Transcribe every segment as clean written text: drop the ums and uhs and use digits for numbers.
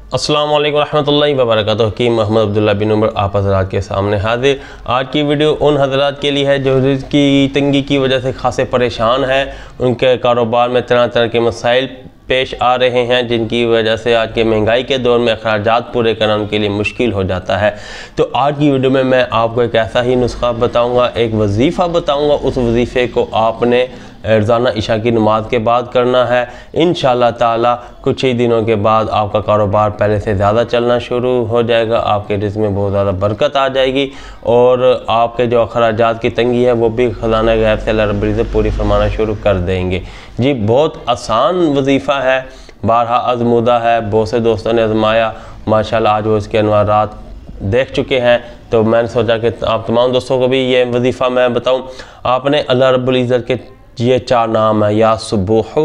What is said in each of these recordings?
अस्सलाम वालेकुम रहमतुल्लाहि व बरकातुहू। हकीम मोहम्मद अब्दुल्ला बिन उमर आप हज़रात के सामने हाजिर। आज की वीडियो उन हज़रात के लिए है जो रिज़्क़ की तंगी की वजह से खासे परेशान हैं। उनके कारोबार में तरह तरह के मसाइल पेश आ रहे हैं, जिनकी वजह से आज के महंगाई के दौर में अखराजात पूरे करना उनके लिए मुश्किल हो जाता है। तो आज की वीडियो में मैं आपको एक ऐसा ही नुस्खा बताऊंगा, एक वजीफ़ा बताऊंगा। उस वजीफ़े को आपने रोज़ाना इशा की नमाज के बाद करना है। इंशाअल्लाह ताला कुछ ही दिनों के बाद आपका कारोबार पहले से ज़्यादा चलना शुरू हो जाएगा, आपके रिज़्क़ में बहुत ज़्यादा बरकत आ जाएगी और आपके जो अखराजात की तंगी है वो भी ख़ज़ाना गैब से अल्लाह रब्बुल इज़्ज़त पूरी फरमाना शुरू कर देंगे। जी बहुत आसान वजीफ़ा है, बारहा आज़मूदा है, बहुत से दोस्तों ने आज़माया, माशाअल्लाह आज वो इसके अनवारात देख चुके हैं। तो मैंने सोचा कि आप तमाम दोस्तों को भी ये वजीफ़ा मैं बताऊँ। आपने अल्लाह रब्बुल इज़्ज़त के ये 4 नाम है, या सुबूहु,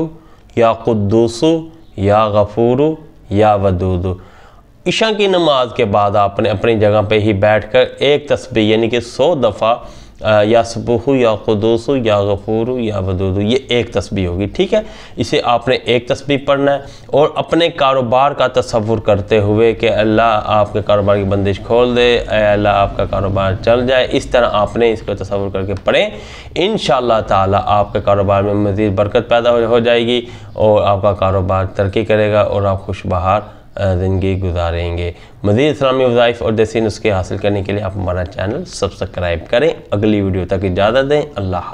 या कुद्दूसु, या गफूरु, या वदूदु। इशा की नमाज के बाद आपने अपनी जगह पे ही बैठकर एक तस्बीह यानी कि 100 दफ़ा या सुबूहु, या कुद्दूसु, या गफूरु, या वदूदु, ये एक तस्बीह होगी। ठीक है, इसे आपने एक तस्बीह पढ़ना है और अपने कारोबार का तसव्वुर करते हुए कि अल्लाह आपके कारोबार की बंदिश खोल दे, अल्लाह आपका कारोबार चल जाए, इस तरह आपने इसको तसव्वुर करके पढ़ें। इंशाअल्लाह ताला आपके कारोबार में मज़ीद बरकत पैदा हो जाएगी और आपका कारोबार तरक्की करेगा और आप खुशबहार ज़िंदगी गुजारेंगे। मज़ीद इस्लामी वज़ाइफ और देसी नुस्खे हासिल करने के लिए आप हमारा चैनल सब्सक्राइब करें। अगली वीडियो तक इजाज़त दें। अल्लाह।